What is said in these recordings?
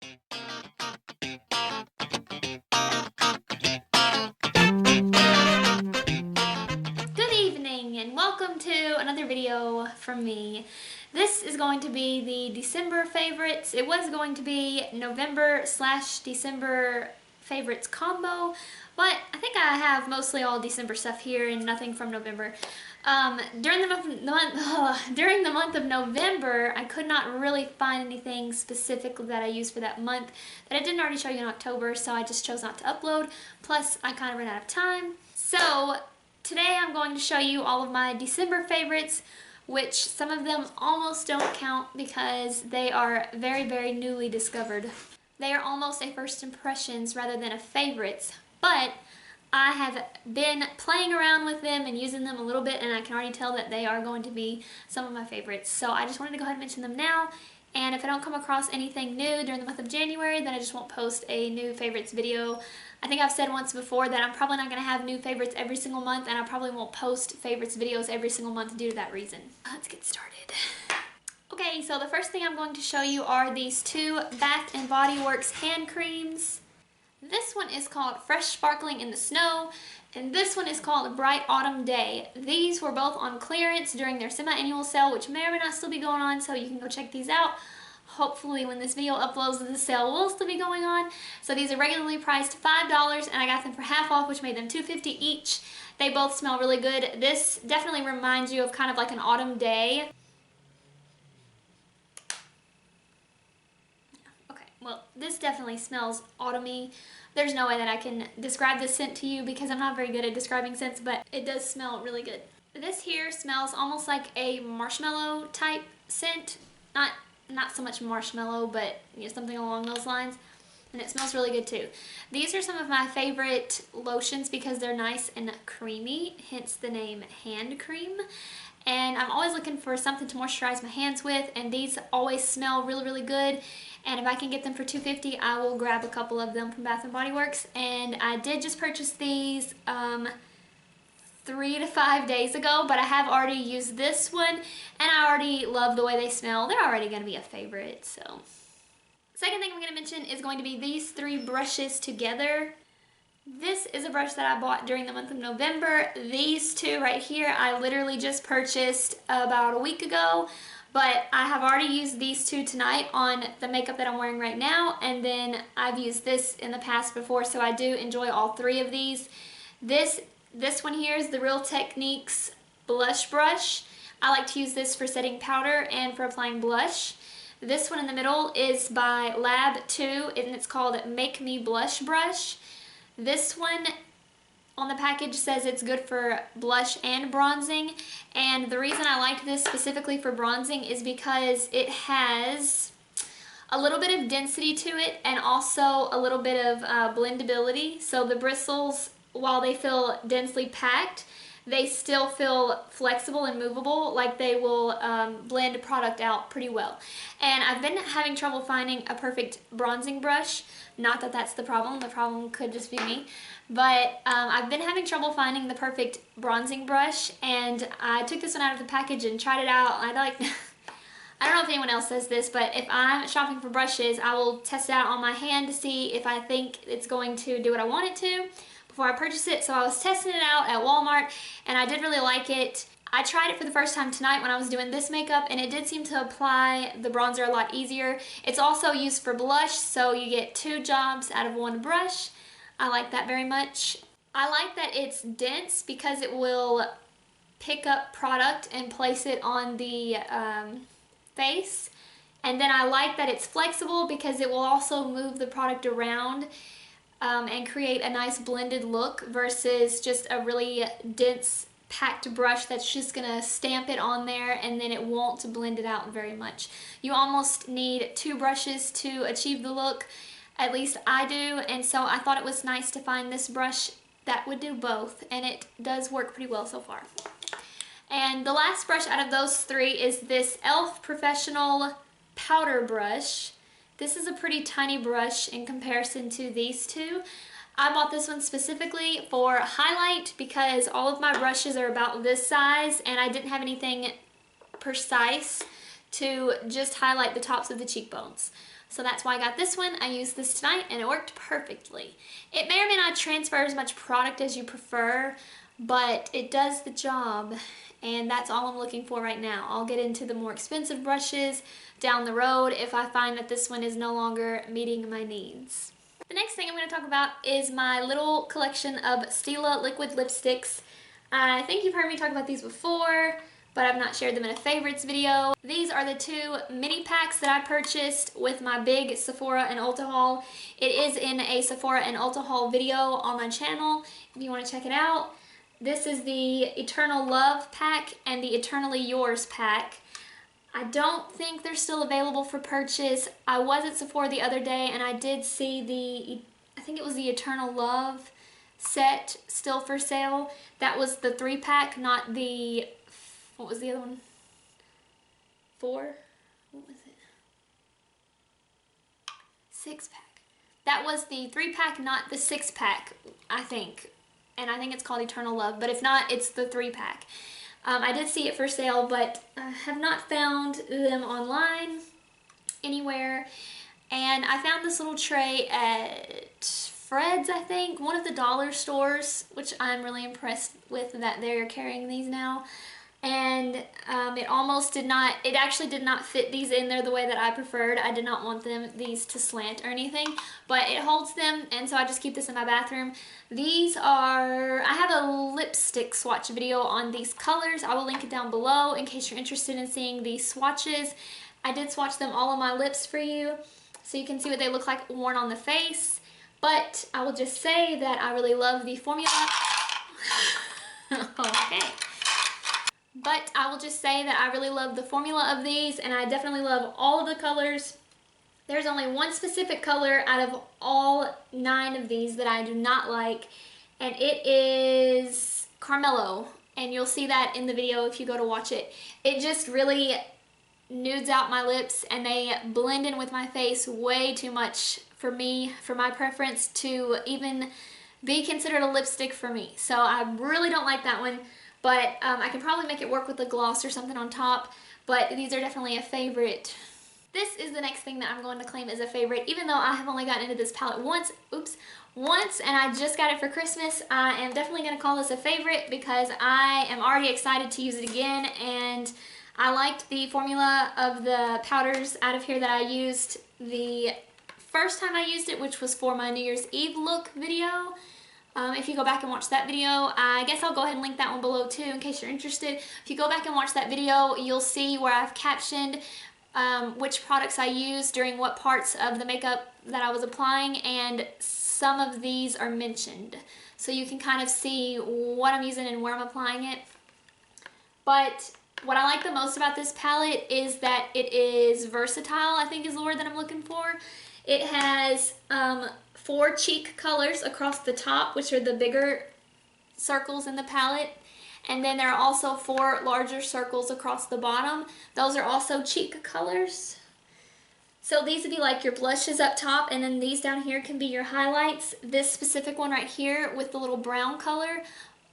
Good evening and welcome to another video from me. This is going to be the December favorites. It was going to be November/December favorites combo, but I think I have mostly all December stuff here and nothing from November. During the month of November, I could not really find anything specific that I used for that month that I didn't already show you in October, so I just chose not to upload. Plus, I kind of ran out of time. So today I'm going to show you all of my December favorites, which some of them almost don't count because they are very, very newly discovered. They are almost a first impressions rather than a favorites, but I have been playing around with them and using them a little bit, and I can already tell that they are going to be some of my favorites. So I just wanted to go ahead and mention them now, and if I don't come across anything new during the month of January, then I just won't post a new favorites video. I think I've said once before that I'm probably not going to have new favorites every single month, and I probably won't post favorites videos every single month due to that reason. Let's get started. Okay, so the first thing I'm going to show you are these two Bath & Body Works hand creams. This one is called Fresh Sparkling in the Snow, and this one is called Bright Autumn Day. These were both on clearance during their semi-annual sale, which may or may not still be going on, so you can go check these out. Hopefully when this video uploads, the sale will still be going on. So these are regularly priced $5, and I got them for half off, which made them $2.50 each. They both smell really good. This definitely reminds you of kind of like an autumn day. Well, this definitely smells autumny. There's no way that I can describe this scent to you because I'm not very good at describing scents, but it does smell really good. This here smells almost like a marshmallow type scent. Not so much marshmallow, but you know, something along those lines. And it smells really good too. These are some of my favorite lotions because they're nice and creamy, hence the name hand cream. And I'm always looking for something to moisturize my hands with, and these always smell really, really good. And if I can get them for $2.50, I will grab a couple of them from Bath & Body Works. And I did just purchase these 3 to 5 days ago, but I have already used this one, and I already love the way they smell. They're already going to be a favorite, so. Second thing I'm going to mention is going to be these three brushes together. This is a brush that I bought during the month of November. These two right here, I literally just purchased about a week ago. But I have already used these two tonight on the makeup that I'm wearing right now, and then I've used this in the past before, so I do enjoy all three of these. This one here is the Real Techniques blush brush. I like to use this for setting powder and for applying blush. This one in the middle is by Lab 2, and it's called Make Me Blush Brush. This one on the package says it's good for blush and bronzing, and the reason I liked this specifically for bronzing is because it has a little bit of density to it and also a little bit of blendability. So the bristles, while they feel densely packed, they still feel flexible and movable, like they will blend product out pretty well. And I've been having trouble finding a perfect bronzing brush. Not that that's the problem could just be me. But I've been having trouble finding the perfect bronzing brush, and I took this one out of the package and tried it out. I don't know if anyone else says this, but if I'm shopping for brushes, I will test it out on my hand to see if I think it's going to do what I want it to before I purchase it. So I was testing it out at Walmart, and I did really like it. I tried it for the first time tonight when I was doing this makeup, and it did seem to apply the bronzer a lot easier. It's also used for blush, so you get 2 jobs out of 1 brush. I like that very much. I like that it's dense because it will pick up product and place it on the face. And then I like that it's flexible because it will also move the product around and create a nice blended look versus just a really dense packed brush that's just gonna stamp it on there and then it won't blend it out very much. You almost need 2 brushes to achieve the look. At least I do, and so I thought it was nice to find this brush that would do both, and it does work pretty well so far. And the last brush out of those 3 is this e.l.f. Professional Powder Brush. This is a pretty tiny brush in comparison to these 2. I bought this one specifically for highlight because all of my brushes are about this size, and I didn't have anything precise to just highlight the tops of the cheekbones. So that's why I got this one. I used this tonight and it worked perfectly. It may or may not transfer as much product as you prefer, but it does the job, and that's all I'm looking for right now. I'll get into the more expensive brushes down the road if I find that this one is no longer meeting my needs. The next thing I'm going to talk about is my little collection of Stila liquid lipsticks. I think you've heard me talk about these before, but I've not shared them in a favorites video. These are the 2 mini packs that I purchased with my big Sephora and Ulta haul. It is in a Sephora and Ulta haul video on my channel if you want to check it out. This is the Eternal Love pack and the Eternally Yours pack. I don't think they're still available for purchase. I was at Sephora the other day and I did see I think it was the Eternal Love set still for sale. That was the 3-pack, not the, what was the other one? 4? What was it? 6-pack. That was the 3-pack, not the 6-pack, I think. And I think it's called Eternal Love, but if not, it's the 3-pack. I did see it for sale, but I have not found them online anywhere. And I found this little tray at Fred's, I think, one of the dollar stores, which I'm really impressed with that they're carrying these now. And it actually did not fit these in there the way that I preferred. I did not want these to slant or anything, but it holds them, and so I just keep this in my bathroom. These are, I have a lipstick swatch video on these colors. I will link it down below in case you're interested in seeing these swatches. I did swatch them all on my lips for you, so you can see what they look like worn on the face. But I will just say that I really love the formula. Okay. But I will just say that I really love the formula of these, and I definitely love all of the colors. There's only one specific color out of all 9 of these that I do not like, and it is Carmello. And you'll see that in the video if you go to watch it. It just really nudes out my lips, and they blend in with my face way too much for me, for my preference, to even be considered a lipstick for me. So I really don't like that one. But I can probably make it work with a gloss or something on top, but these are definitely a favorite. This is the next thing that I'm going to claim as a favorite, even though I have only gotten into this palette once, and I just got it for Christmas. I am definitely going to call this a favorite because I am already excited to use it again, and I liked the formula of the powders out of here that I used the first time I used it, which was for my New Year's Eve look video. If you go back and watch that video, I guess I'll go ahead and link that one below too in case you're interested. If you go back and watch that video, you'll see where I've captioned which products I used during what parts of the makeup that I was applying, and some of these are mentioned. So you can kind of see what I'm using and where I'm applying it. But what I like the most about this palette is that it is versatile, I think is the word that I'm looking for. It has 4 cheek colors across the top, which are the bigger circles in the palette. And then there are also 4 larger circles across the bottom. Those are also cheek colors. So these would be like your blushes up top, and then these down here can be your highlights. This specific one right here with the little brown color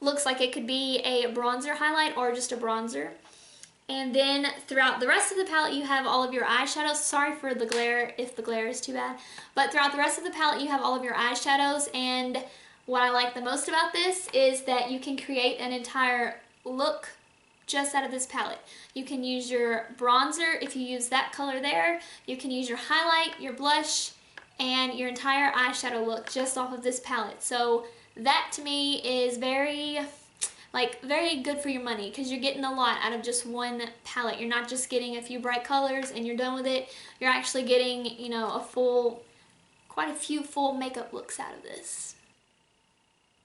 looks like it could be a bronzer highlight or just a bronzer. And then throughout the rest of the palette you have all of your eyeshadows. Sorry for the glare if the glare is too bad. But throughout the rest of the palette you have all of your eyeshadows, and what I like the most about this is that you can create an entire look just out of this palette. You can use your bronzer if you use that color there. You can use your highlight, your blush, and your entire eyeshadow look just off of this palette. So that to me is very good for your money, because you're getting a lot out of just one palette. You're not just getting a few bright colors and you're done with it. You're actually getting, you know, quite a few full makeup looks out of this.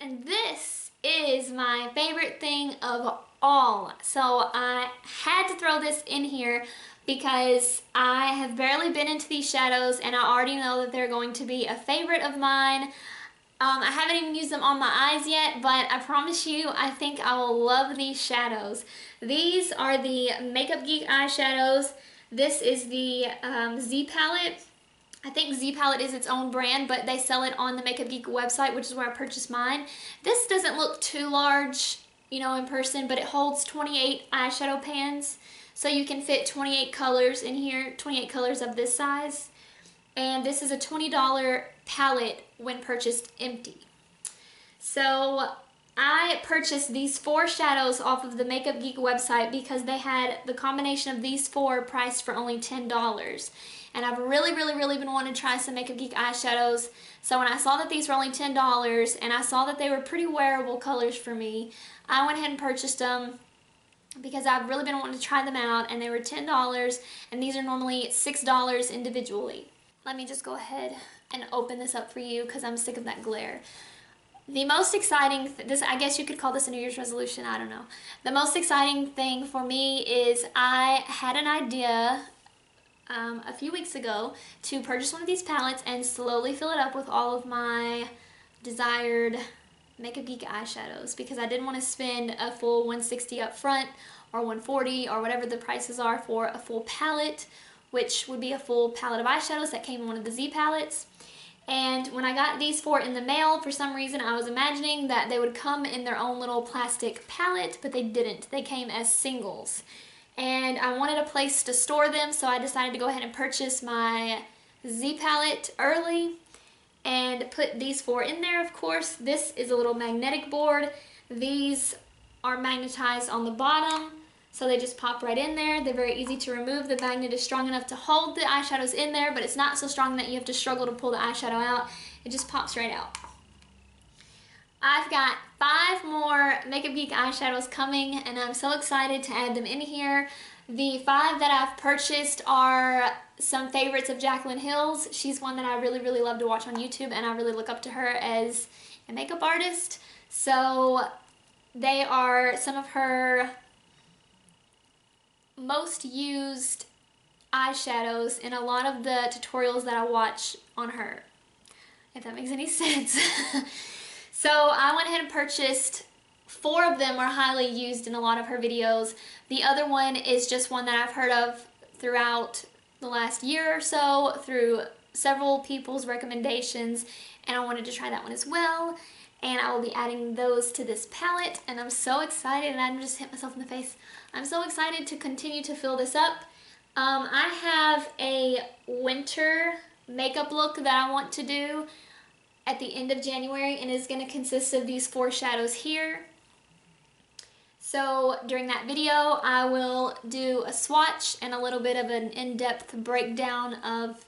And this is my favorite thing of all. So I had to throw this in here because I have barely been into these shadows and I already know that they're going to be a favorite of mine. I haven't even used them on my eyes yet, but I promise you, I think I will love these shadows. These are the Makeup Geek eyeshadows. This is the ZPalette. I think ZPalette is its own brand, but they sell it on the Makeup Geek website, which is where I purchased mine. This doesn't look too large, you know, in person, but it holds 28 eyeshadow pans. So you can fit 28 colors in here, 28 colors of this size. and this is a $20 palette when purchased empty. So I purchased these 4 shadows off of the Makeup Geek website because they had the combination of these 4 priced for only $10. And I've really been wanting to try some Makeup Geek eyeshadows. So when I saw that these were only $10 and I saw that they were pretty wearable colors for me, I went ahead and purchased them because I've really been wanting to try them out, and they were $10, and these are normally $6 individually. Let me just go ahead and open this up for you because I'm sick of that glare. The most exciting, I guess you could call this a New Year's resolution, I don't know. The most exciting thing for me is I had an idea a few weeks ago to purchase one of these palettes and slowly fill it up with all of my desired Makeup Geek eyeshadows, because I didn't want to spend a full $160 up front or $140 or whatever the prices are for a full palette, which would be a full palette of eyeshadows that came in one of the ZPalettes. And when I got these 4 in the mail, for some reason I was imagining that they would come in their own little plastic palette, but they didn't. They came as singles. And I wanted a place to store them, so I decided to go ahead and purchase my ZPalette early and put these 4 in there. Of course, this is a little magnetic board. These are magnetized on the bottom, so they just pop right in there. They're very easy to remove. The magnet is strong enough to hold the eyeshadows in there, but it's not so strong that you have to struggle to pull the eyeshadow out. It just pops right out. I've got 5 more Makeup Geek eyeshadows coming, and I'm so excited to add them in here. The 5 that I've purchased are some favorites of Jaclyn Hill's. She's one that I really love to watch on YouTube, and I really look up to her as a makeup artist. So they are some of her most used eyeshadows in a lot of the tutorials that I watch on her, if that makes any sense. So I went ahead and purchased 4 of them are highly used in a lot of her videos. The other one is just one that I've heard of throughout the last year or so through several people's recommendations, and I wanted to try that one as well. And I will be adding those to this palette, and I'm so excited, and I just hit myself in the face. I'm so excited to continue to fill this up. I have a winter makeup look that I want to do at the end of January, and it's going to consist of these 4 shadows here. So during that video, I will do a swatch and a little bit of an in-depth breakdown of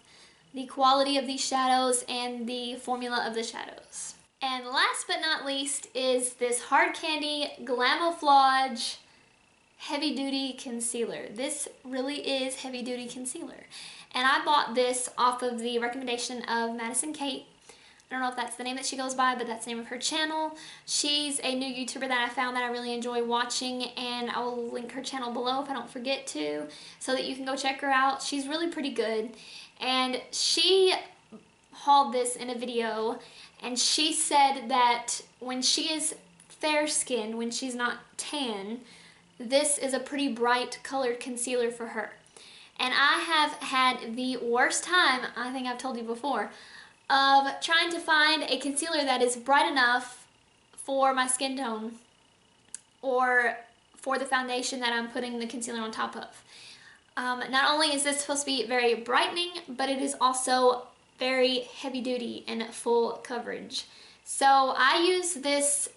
the quality of these shadows and the formula of the shadows. And last but not least is this Hard Candy Glamoflauge Heavy Duty Concealer. This really is heavy duty concealer. And I bought this off of the recommendation of Madison Kate. I don't know if that's the name that she goes by, but that's the name of her channel. She's a new YouTuber that I found that I really enjoy watching, and I will link her channel below if I don't forget to, so that you can go check her out. She's really pretty good. And she hauled this in a video, and she said that when she is fair-skinned, when she's not tan, this is a pretty bright colored concealer for her. And I have had the worst time, I think I've told you before, of trying to find a concealer that is bright enough for my skin tone or for the foundation that I'm putting the concealer on top of. Not only is this supposed to be very brightening, but it is also very heavy duty and full coverage. So I use this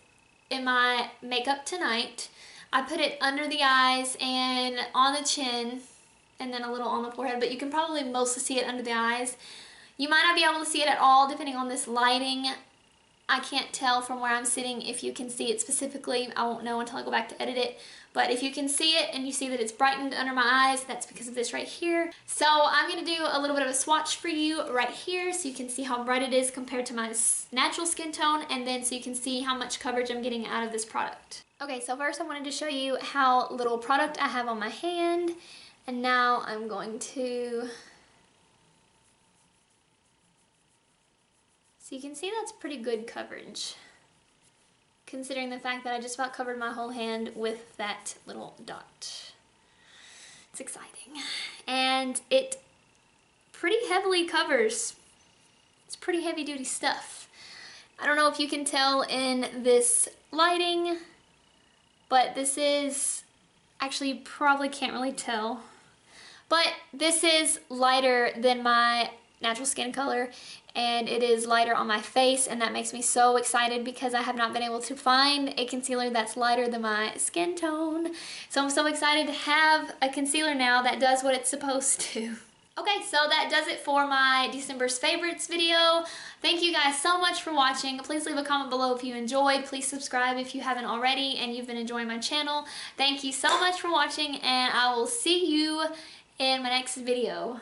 in my makeup tonight. I put it under the eyes and on the chin and then a little on the forehead, but you can probably mostly see it under the eyes. You might not be able to see it at all depending on this lighting. I can't tell from where I'm sitting if you can see it specifically. I won't know until I go back to edit it. But if you can see it and you see that it's brightened under my eyes, that's because of this right here. So I'm going to do a little bit of a swatch for you right here so you can see how bright it is compared to my natural skin tone, and then so you can see how much coverage I'm getting out of this product. Okay, so first I wanted to show you how little product I have on my hand, and now I'm going to... So you can see that's pretty good coverage, considering the fact that I just about covered my whole hand with that little dot. It's exciting. And it pretty heavily covers. It's pretty heavy duty stuff. I don't know if you can tell in this lighting, but this is, actually you probably can't really tell, but this is lighter than my natural skin color, and it is lighter on my face, and that makes me so excited because I have not been able to find a concealer that's lighter than my skin tone. So I'm so excited to have a concealer now that does what it's supposed to. Okay, so that does it for my December's favorites video. Thank you guys so much for watching. Please leave a comment below if you enjoyed. Please subscribe if you haven't already and you've been enjoying my channel. Thank you so much for watching, and I will see you in my next video.